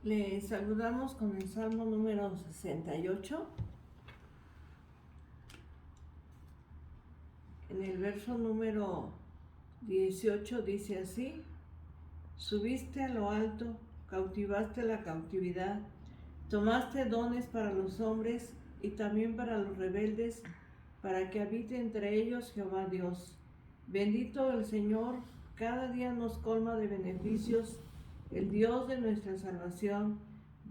Le saludamos con el Salmo número 68. En el verso número 18 dice así: subiste a lo alto, cautivaste la cautividad, tomaste dones para los hombres y también para los rebeldes, para que habite entre ellos Jehová Dios. Bendito el Señor, cada día nos colma de beneficios, el Dios de nuestra salvación.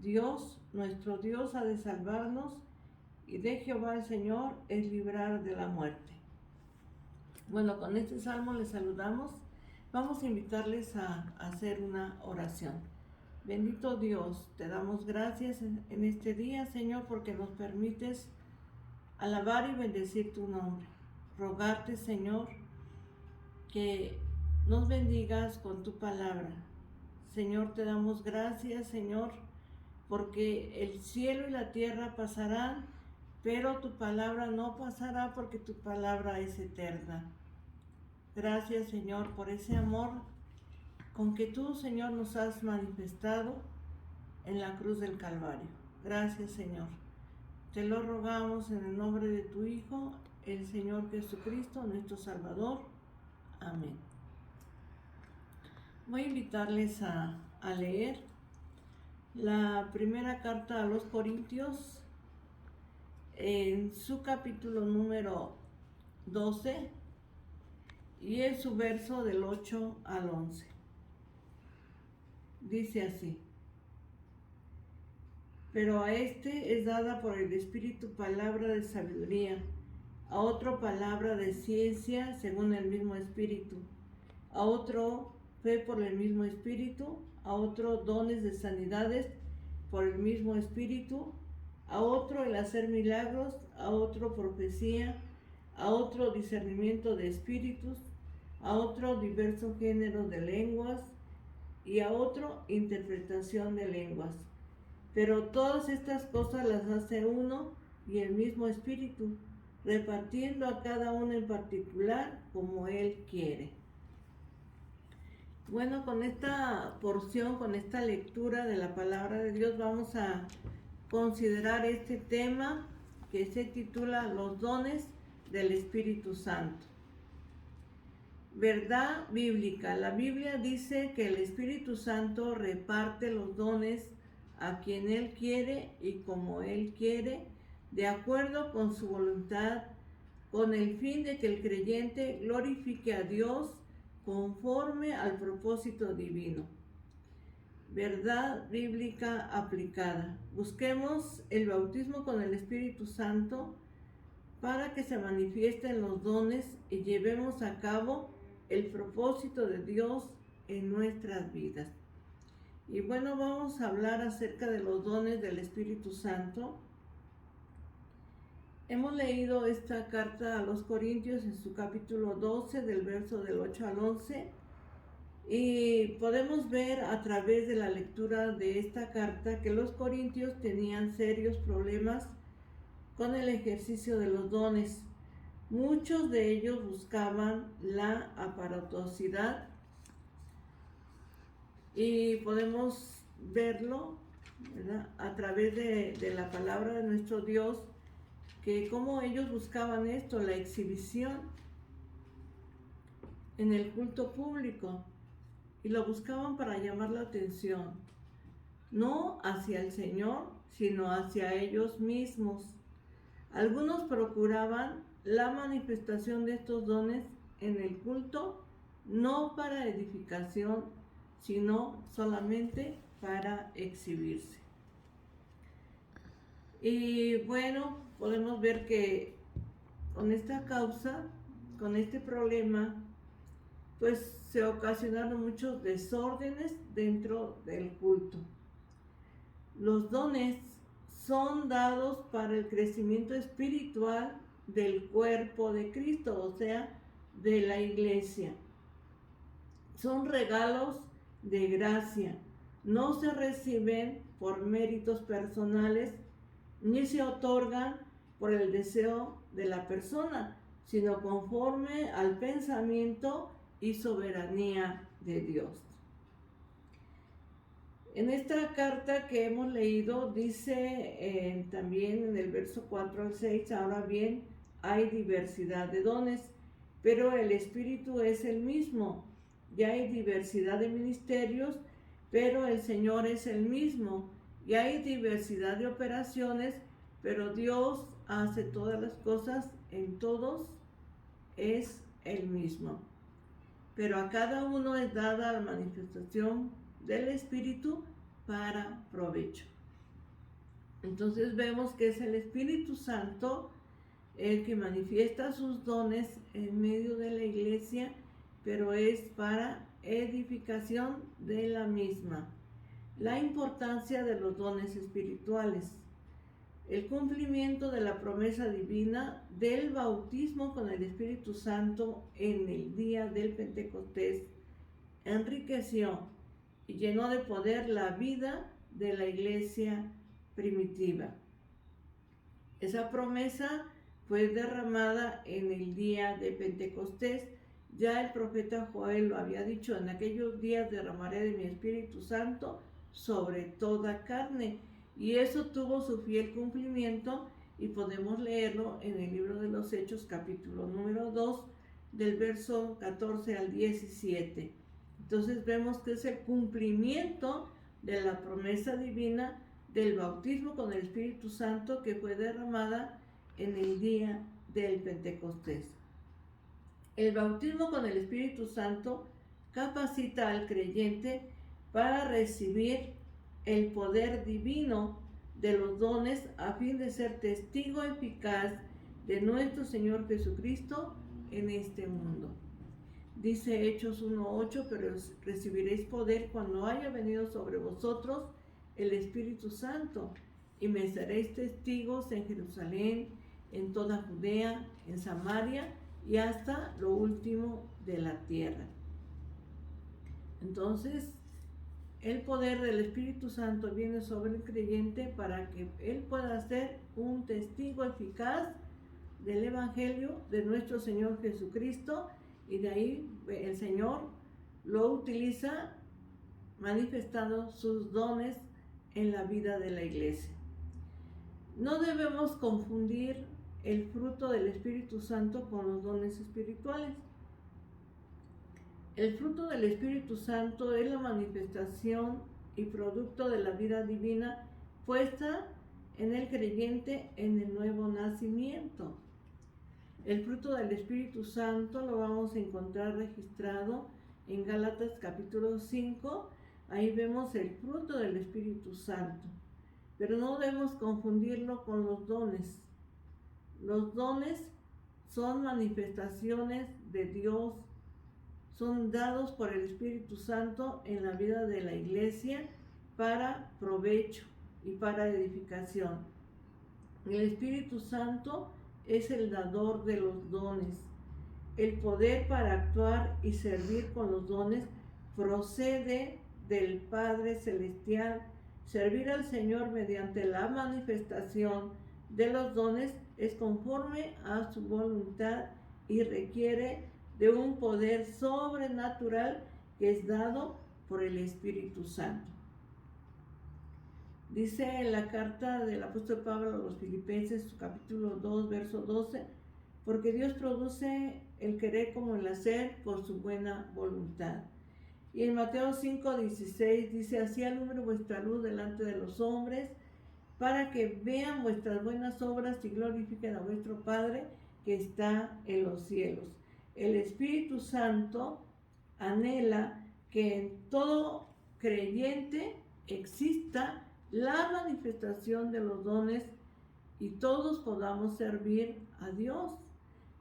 Dios, nuestro Dios, ha de salvarnos, y de Jehová el Señor es librar de la muerte. Bueno, con este salmo les saludamos. Vamos a invitarles a hacer una oración. Bendito Dios, te damos gracias en este día, Señor, porque nos permites alabar y bendecir tu nombre. Rogarte, Señor, que nos bendigas con tu palabra. Señor, te damos gracias, Señor, porque el cielo y la tierra pasarán, pero tu palabra no pasará, porque tu palabra es eterna. Gracias, Señor, por ese amor con que tú, Señor, nos has manifestado en la cruz del Calvario. Gracias, Señor. Te lo rogamos en el nombre de tu Hijo, el Señor Jesucristo, nuestro Salvador. Amén. Voy a invitarles a leer la primera carta a los Corintios, en su capítulo número 12, y en su verso del 8 al 11. Dice así: pero a este es dada por el Espíritu palabra de sabiduría, a otro palabra de ciencia según el mismo Espíritu, a otro fe por el mismo Espíritu, a otro dones de sanidades por el mismo Espíritu, a otro el hacer milagros, a otro profecía, a otro discernimiento de espíritus, a otro diverso género de lenguas y a otro interpretación de lenguas. Pero todas estas cosas las hace uno y el mismo Espíritu, repartiendo a cada uno en particular como Él quiere. Bueno, con esta porción, con esta lectura de la palabra de Dios, vamos a considerar este tema que se titula Los dones del Espíritu Santo. Verdad bíblica. La Biblia dice que el Espíritu Santo reparte los dones a quien Él quiere y como Él quiere, de acuerdo con su voluntad, con el fin de que el creyente glorifique a Dios conforme al propósito divino. Verdad bíblica aplicada. Busquemos el bautismo con el Espíritu Santo para que se manifiesten los dones y llevemos a cabo el propósito de Dios en nuestras vidas. Y bueno, vamos a hablar acerca de los dones del Espíritu Santo. Hemos leído esta carta a los Corintios en su capítulo 12, del verso del 8 al 11, y podemos ver a través de la lectura de esta carta que los corintios tenían serios problemas con el ejercicio de los dones. Muchos de ellos buscaban la aparatosidad, y podemos verlo, ¿verdad?, a través de la palabra de nuestro Dios, que como ellos buscaban esto, la exhibición en el culto público, y lo buscaban para llamar la atención, no hacia el Señor, sino hacia ellos mismos. Algunos procuraban la manifestación de estos dones en el culto, no para edificación, sino solamente para exhibirse. Y bueno, podemos ver que con esta causa, con este problema, pues se ocasionaron muchos desórdenes dentro del culto. Los dones son dados para el crecimiento espiritual del cuerpo de Cristo, o sea, de la iglesia. Son regalos de gracia, no se reciben por méritos personales, ni se otorgan por el deseo de la persona, sino conforme al pensamiento y soberanía de Dios. En esta carta que hemos leído dice también en el verso 4 al 6, ahora bien, hay diversidad de dones, pero el Espíritu es el mismo. Y hay diversidad de ministerios, pero el Señor es el mismo. Y hay diversidad de operaciones, pero Dios hace todas las cosas, en todos es el mismo. Pero a cada uno es dada la manifestación del Espíritu para provecho. Entonces vemos que es el Espíritu Santo el que manifiesta sus dones en medio de la iglesia, pero es para edificación de la misma. La importancia de los dones espirituales. El cumplimiento de la promesa divina del bautismo con el Espíritu Santo en el día del Pentecostés enriqueció y llenó de poder la vida de la iglesia primitiva. Esa promesa fue derramada en el día de Pentecostés. Ya el profeta Joel lo había dicho: en aquellos días derramaré de mi Espíritu Santo sobre toda carne. Y eso tuvo su fiel cumplimiento y podemos leerlo en el libro de los Hechos, capítulo número 2, del verso 14 al 17. Entonces vemos que es el cumplimiento de la promesa divina del bautismo con el Espíritu Santo que fue derramada en el día del Pentecostés. El bautismo con el Espíritu Santo capacita al creyente para recibir el poder divino de los dones a fin de ser testigo eficaz de nuestro Señor Jesucristo en este mundo. Dice Hechos 1:8: pero recibiréis poder cuando haya venido sobre vosotros el Espíritu Santo, y me seréis testigos en Jerusalén, en toda Judea, en Samaria y hasta lo último de la tierra. Entonces, el poder del Espíritu Santo viene sobre el creyente para que él pueda ser un testigo eficaz del Evangelio de nuestro Señor Jesucristo, y de ahí el Señor lo utiliza manifestando sus dones en la vida de la iglesia. No debemos confundir el fruto del Espíritu Santo con los dones espirituales. El fruto del Espíritu Santo es la manifestación y producto de la vida divina puesta en el creyente en el nuevo nacimiento. El fruto del Espíritu Santo lo vamos a encontrar registrado en Gálatas capítulo 5. Ahí vemos el fruto del Espíritu Santo. Pero no debemos confundirlo con los dones. Los dones son manifestaciones de Dios, son dados por el Espíritu Santo en la vida de la iglesia para provecho y para edificación. El Espíritu Santo es el dador de los dones. El poder para actuar y servir con los dones procede del Padre Celestial. Servir al Señor mediante la manifestación de los dones es conforme a su voluntad y requiere de un poder sobrenatural que es dado por el Espíritu Santo. Dice en la carta del apóstol Pablo a los Filipenses, capítulo 2, verso 12: porque Dios produce el querer como el hacer por su buena voluntad. Y en Mateo 5:16 dice: así alumbre vuestra luz delante de los hombres, para que vean vuestras buenas obras y glorifiquen a vuestro Padre que está en los cielos. El Espíritu Santo anhela que en todo creyente exista la manifestación de los dones y todos podamos servir a Dios.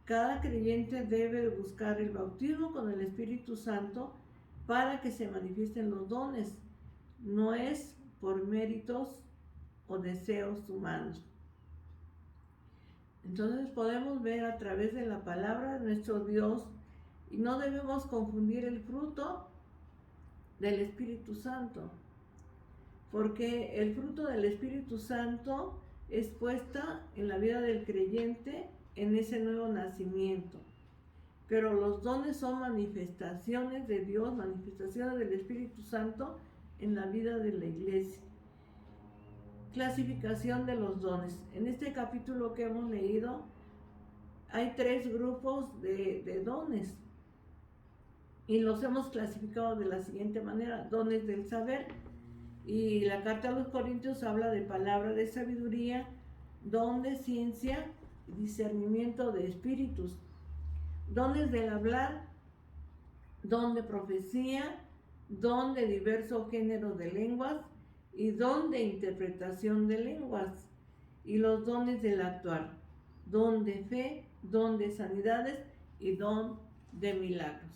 Cada creyente debe buscar el bautismo con el Espíritu Santo para que se manifiesten los dones. No es por méritos o deseos humanos. Entonces podemos ver a través de la palabra de nuestro Dios, y no debemos confundir el fruto del Espíritu Santo, porque el fruto del Espíritu Santo es puesta en la vida del creyente en ese nuevo nacimiento. Pero los dones son manifestaciones de Dios, manifestaciones del Espíritu Santo en la vida de la iglesia. Clasificación de los dones. En este capítulo que hemos leído hay 3 grupos de dones y los hemos clasificado de la siguiente manera: dones del saber, y la carta a los Corintios habla de palabra de sabiduría, don de ciencia, discernimiento de espíritus, dones del hablar, don de profecía, don de diversos géneros de lenguas y don de interpretación de lenguas, y los dones del actuar, don de fe, don de sanidades y don de milagros.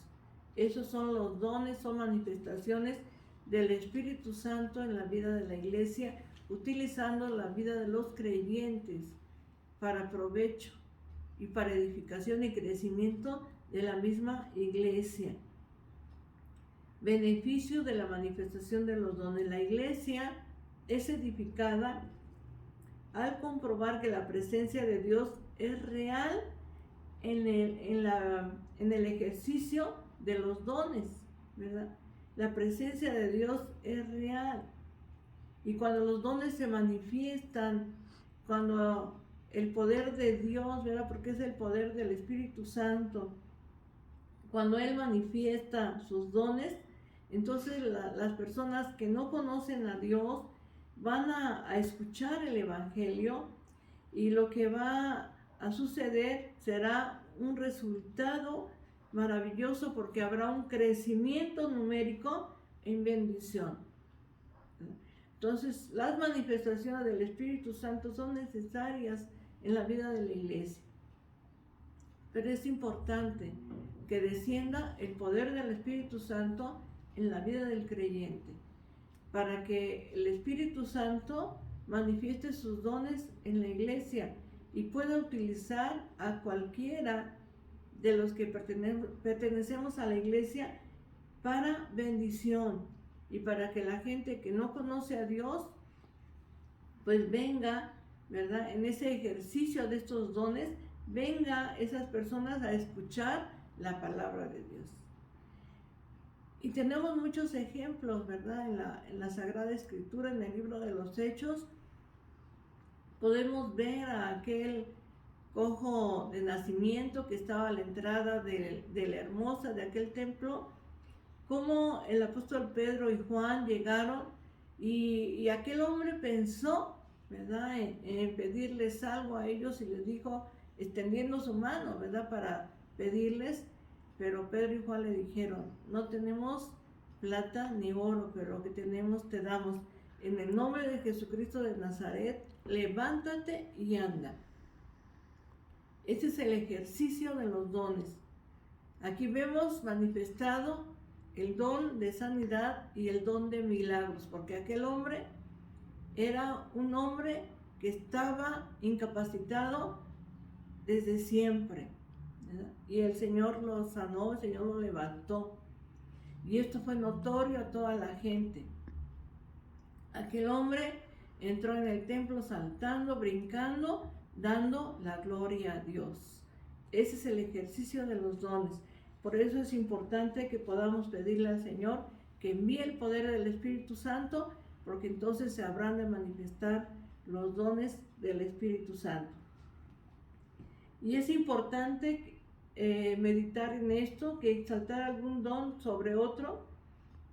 Esos son los dones, son manifestaciones del Espíritu Santo en la vida de la iglesia, utilizando la vida de los creyentes para provecho y para edificación y crecimiento de la misma iglesia. Beneficio de la manifestación de los dones. La iglesia es edificada al comprobar que la presencia de Dios es real en el ejercicio de los dones, ¿verdad? La presencia de Dios es real. Y cuando los dones se manifiestan, cuando el poder de Dios, ¿verdad? Porque es el poder del Espíritu Santo, cuando Él manifiesta sus dones, entonces las personas que no conocen a Dios van a escuchar el Evangelio, y lo que va a suceder será un resultado maravilloso, porque habrá un crecimiento numérico en bendición. Entonces, las manifestaciones del Espíritu Santo son necesarias en la vida de la iglesia, pero es importante que descienda el poder del Espíritu Santo en la vida del creyente, para que el Espíritu Santo manifieste sus dones en la iglesia y pueda utilizar a cualquiera de los que pertenecemos a la iglesia para bendición, y para que la gente que no conoce a Dios pues venga, ¿verdad? En ese ejercicio de estos dones, venga esas personas a escuchar la palabra de Dios. Y tenemos muchos ejemplos, ¿verdad? En la Sagrada Escritura, en el libro de los Hechos, podemos ver a aquel cojo de nacimiento que estaba a la entrada de la hermosa, de aquel templo, cómo el apóstol Pedro y Juan llegaron, y aquel hombre pensó, ¿verdad?, en pedirles algo a ellos, y les dijo, extendiendo su mano, ¿verdad?, para pedirles. Pero Pedro y Juan le dijeron, no tenemos plata ni oro, pero lo que tenemos te damos. En el nombre de Jesucristo de Nazaret, levántate y anda. Este es el ejercicio de los dones. Aquí vemos manifestado el don de sanidad y el don de milagros, porque aquel hombre era un hombre que estaba incapacitado desde siempre, ¿verdad? Y el Señor lo sanó, el Señor lo levantó, y esto fue notorio a toda la gente. Aquel hombre entró en el templo saltando, brincando, dando la gloria a Dios. Ese es el ejercicio de los dones. Por eso es importante que podamos pedirle al Señor que envíe el poder del Espíritu Santo, porque entonces se habrán de manifestar los dones del Espíritu Santo. Y es importante meditar en esto, que exaltar algún don sobre otro.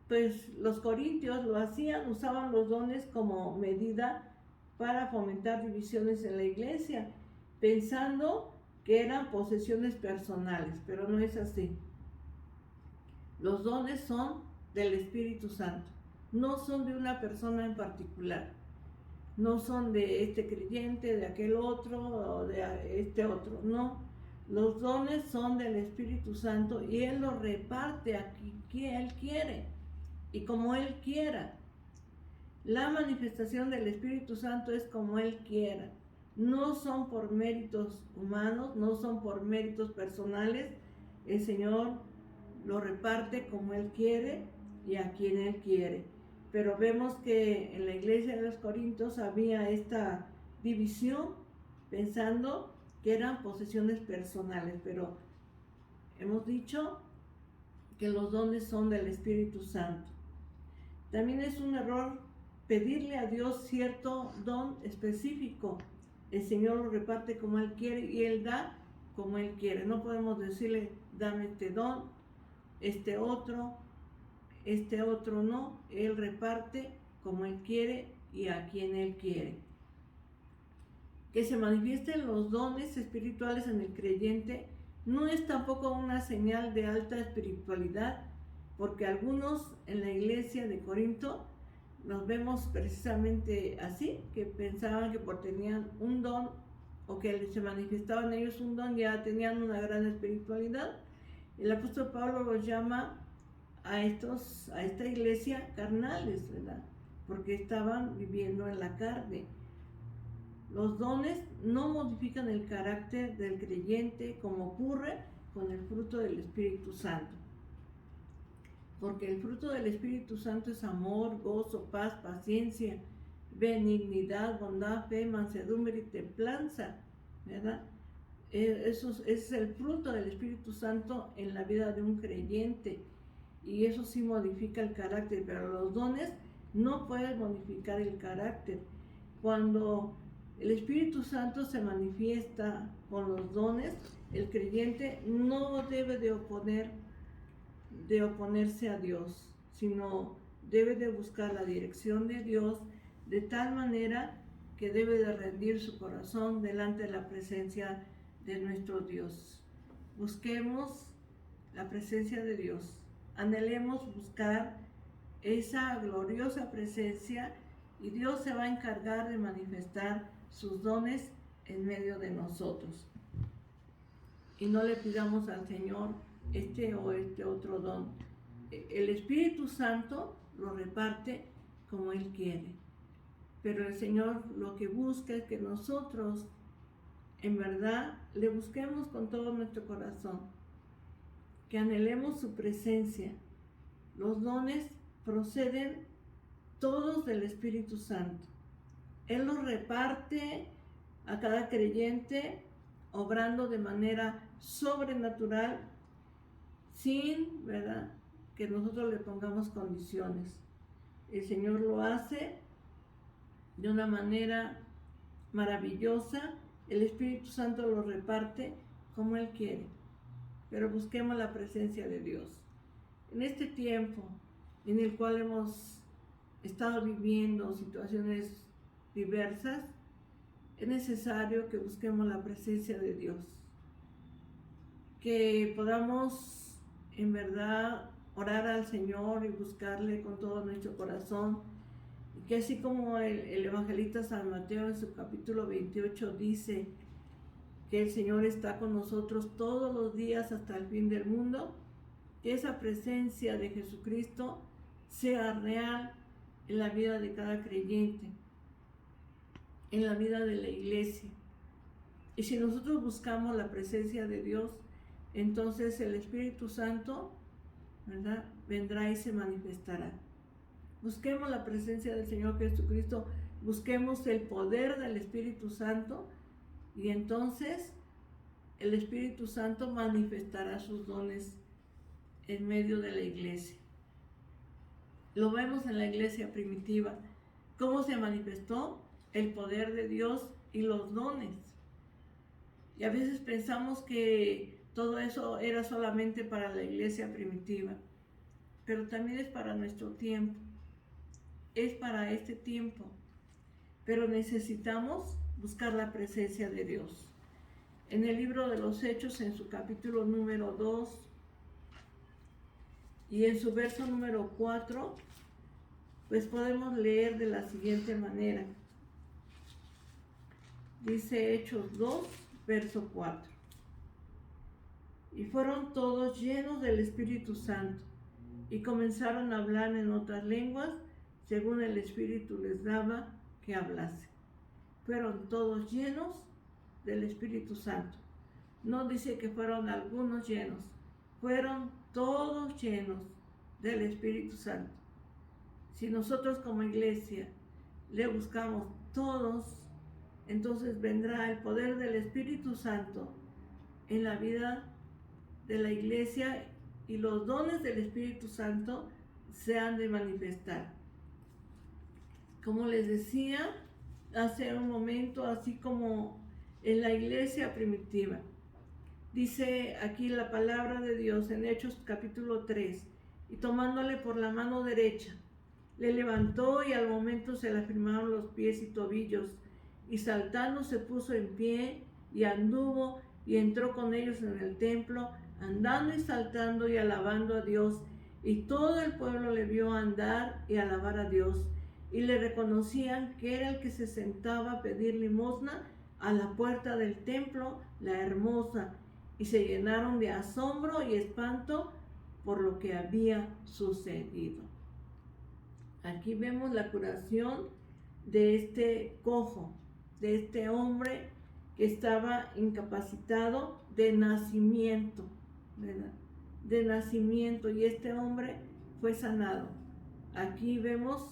Pues los corintios lo hacían, usaban los dones como medida para fomentar divisiones en la iglesia, pensando que eran posesiones personales, pero no es así. Los dones son del Espíritu Santo, no son de una persona en particular, no son de este creyente, de aquel otro o de este otro, no. Los dones son del Espíritu Santo, y Él los reparte a quien Él quiere y como Él quiera. La manifestación del Espíritu Santo es como Él quiera. No son por méritos humanos, no son por méritos personales. El Señor lo reparte como Él quiere y a quien Él quiere. Pero vemos que en la iglesia de los Corintios había esta división, pensando que eran posesiones personales. Pero hemos dicho que los dones son del Espíritu Santo. También es un error pedirle a Dios cierto don específico. El Señor lo reparte como Él quiere y Él da como Él quiere. No podemos decirle, dame este don, este otro no. Él reparte como Él quiere y a quien Él quiere. Que se manifiesten los dones espirituales en el creyente no es tampoco una señal de alta espiritualidad, porque algunos en la iglesia de Corinto nos vemos precisamente así, que pensaban que por tenían un don o que se manifestaba en ellos un don ya tenían una gran espiritualidad. El apóstol Pablo los llama a esta iglesia carnales, ¿verdad? Porque estaban viviendo en la carne. Los dones no modifican el carácter del creyente como ocurre con el fruto del Espíritu Santo. Porque el fruto del Espíritu Santo es amor, gozo, paz, paciencia, benignidad, bondad, fe, mansedumbre y templanza, ¿verdad? Eso es el fruto del Espíritu Santo en la vida de un creyente, y eso sí modifica el carácter, pero los dones no pueden modificar el carácter. Cuando el Espíritu Santo se manifiesta con los dones, el creyente no debe de oponerse a Dios, sino debe de buscar la dirección de Dios de tal manera que debe de rendir su corazón delante de la presencia de nuestro Dios. Busquemos la presencia de Dios, anhelemos buscar esa gloriosa presencia y Dios se va a encargar de manifestar sus dones en medio de nosotros. Y no le pidamos al Señor este o este otro don. El Espíritu Santo lo reparte como Él quiere, pero el Señor lo que busca es que nosotros en verdad le busquemos con todo nuestro corazón, que anhelemos su presencia. Los dones proceden todos del Espíritu Santo. Él los reparte a cada creyente, obrando de manera sobrenatural, sin, ¿verdad?, que nosotros le pongamos condiciones. El Señor lo hace de una manera maravillosa. El Espíritu Santo lo reparte como Él quiere, pero busquemos la presencia de Dios. En este tiempo en el cual hemos estado viviendo situaciones diversas, es necesario que busquemos la presencia de Dios, que podamos en verdad orar al Señor y buscarle con todo nuestro corazón, y que así como el evangelista San Mateo en su capítulo 28 dice que el Señor está con nosotros todos los días hasta el fin del mundo, que esa presencia de Jesucristo sea real en la vida de cada creyente, en la vida de la iglesia. Y si nosotros buscamos la presencia de Dios, entonces el Espíritu Santo, ¿verdad?, vendrá y se manifestará. Busquemos la presencia del Señor Jesucristo, busquemos el poder del Espíritu Santo, y entonces el Espíritu Santo manifestará sus dones en medio de la iglesia. Lo vemos en la iglesia primitiva, cómo se manifestó el poder de Dios y los dones. Y a veces pensamos que todo eso era solamente para la iglesia primitiva, pero también es para nuestro tiempo, es para este tiempo, pero necesitamos buscar la presencia de Dios. En el libro de los Hechos, en su capítulo número 2 y en su verso número 4, pues podemos leer de la siguiente manera. Dice Hechos 2, verso 4. Y fueron todos llenos del Espíritu Santo, y comenzaron a hablar en otras lenguas, según el Espíritu les daba que hablase. Fueron todos llenos del Espíritu Santo. No dice que fueron algunos llenos, fueron todos llenos del Espíritu Santo. Si nosotros como iglesia le buscamos todos, entonces vendrá el poder del Espíritu Santo en la vida de la iglesia, y los dones del Espíritu Santo se han de manifestar. como les decía hace un momento, así como en la iglesia primitiva. Dice aquí la palabra de Dios en Hechos capítulo 3, y tomándole por la mano derecha, le levantó y al momento se le afirmaron los pies y tobillos, y saltando se puso en pie y anduvo y entró con ellos en el templo, andando y saltando y alabando a Dios. Y todo el pueblo le vio andar y alabar a Dios, y le reconocían que era el que se sentaba a pedir limosna a la puerta del templo, la hermosa, y se llenaron de asombro y espanto por lo que había sucedido. Aquí vemos la curación de este cojo, de este hombre que estaba incapacitado de nacimiento, ¿verdad? De nacimiento, y este hombre fue sanado. Aquí vemos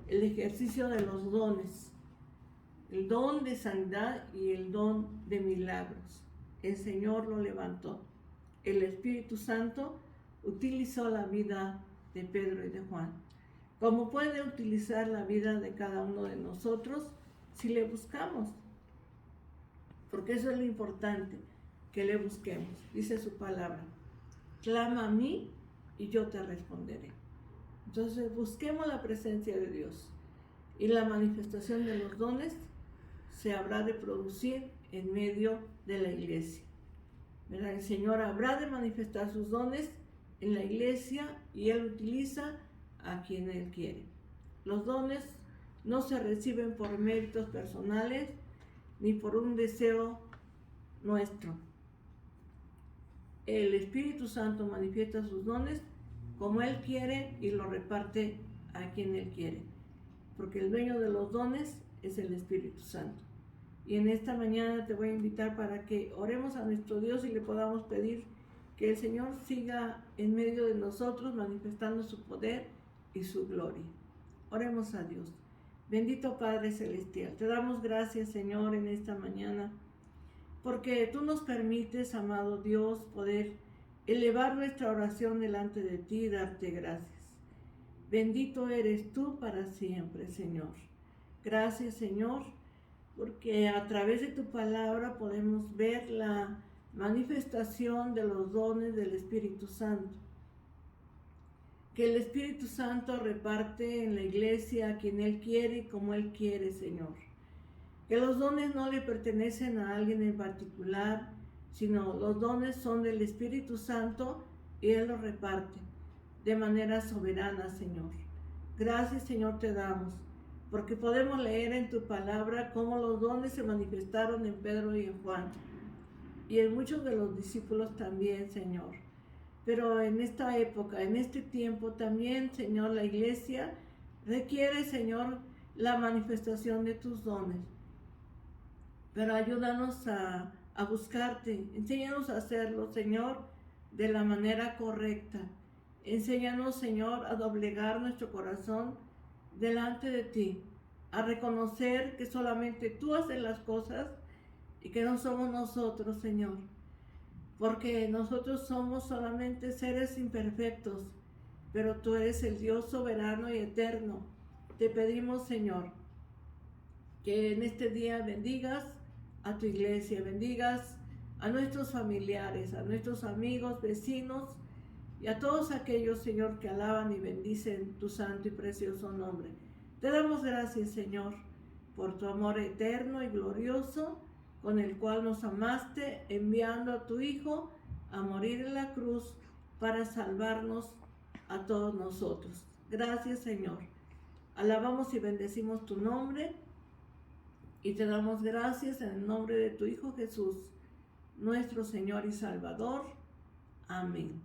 el ejercicio de los dones, el don de sanidad y el don de milagros. El Señor lo levantó. El Espíritu Santo utilizó la vida de Pedro y de Juan, como puede utilizar la vida de cada uno de nosotros si le buscamos, porque eso es lo importante, que le busquemos. Dice su palabra: clama a mí y yo te responderé. Entonces busquemos la presencia de Dios, y la manifestación de los dones se habrá de producir en medio de la iglesia, ¿verdad? El Señor habrá de manifestar sus dones en la iglesia, y Él utiliza a quien Él quiere. Los dones no se reciben por méritos personales ni por un deseo nuestro. El Espíritu Santo manifiesta sus dones como Él quiere y lo reparte a quien Él quiere, porque el dueño de los dones es el Espíritu Santo. Y en esta mañana te voy a invitar para que oremos a nuestro Dios y le podamos pedir que el Señor siga en medio de nosotros manifestando su poder y su gloria. Oremos a Dios. Bendito Padre Celestial, te damos gracias, Señor, en esta mañana, porque tú nos permites, amado Dios, poder elevar nuestra oración delante de ti y darte gracias. Bendito eres tú para siempre, Señor. Gracias, Señor, porque a través de tu palabra podemos ver la manifestación de los dones del Espíritu Santo, que el Espíritu Santo reparte en la iglesia a quien Él quiere y como Él quiere, Señor. Que los dones no le pertenecen a alguien en particular, sino los dones son del Espíritu Santo y Él los reparte de manera soberana, Señor. Gracias, Señor, te damos, porque podemos leer en tu palabra cómo los dones se manifestaron en Pedro y en Juan, y en muchos de los discípulos también, Señor. Pero en esta época, en este tiempo también, Señor, la iglesia requiere, Señor, la manifestación de tus dones. Pero ayúdanos a buscarte, enséñanos a hacerlo, Señor, de la manera correcta. Enséñanos, Señor, a doblegar nuestro corazón delante de ti, a reconocer que solamente tú haces las cosas y que no somos nosotros, Señor, porque nosotros somos solamente seres imperfectos, pero tú eres el Dios soberano y eterno. Te pedimos, Señor, que en este día bendigas a tu iglesia, bendigas a nuestros familiares, a nuestros amigos, vecinos y a todos aquellos, Señor, que alaban y bendicen tu santo y precioso nombre. Te damos gracias, Señor, por tu amor eterno y glorioso, con el cual nos amaste, enviando a tu Hijo a morir en la cruz para salvarnos a todos nosotros. Gracias, Señor. Alabamos y bendecimos tu nombre y te damos gracias en el nombre de tu Hijo Jesús, nuestro Señor y Salvador. Amén.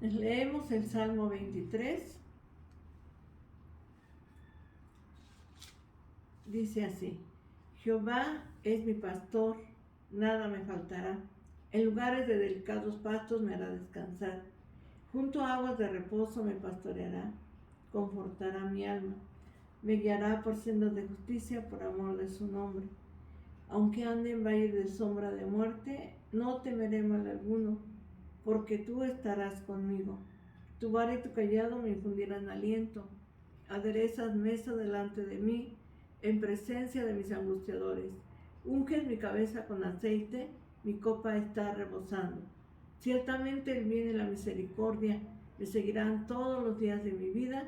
Leemos el Salmo 23. Dice así: Jehová es mi pastor, nada me faltará. En lugares de delicados pastos me hará descansar. Junto a aguas de reposo me pastoreará, confortará mi alma. Me guiará por sendas de justicia por amor de su nombre. Aunque ande en valle de sombra de muerte, no temeré mal alguno, porque tú estarás conmigo. Tu vara y tu cayado me infundirán aliento. aderezas mesa delante de mí, en presencia de mis angustiadores. Unges mi cabeza con aceite, mi copa está rebosando. Ciertamente el bien y la misericordia me seguirán todos los días de mi vida,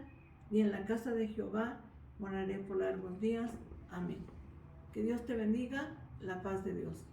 y en la casa de Jehová moraré por largos días. Amén. Que Dios te bendiga, la paz de Dios.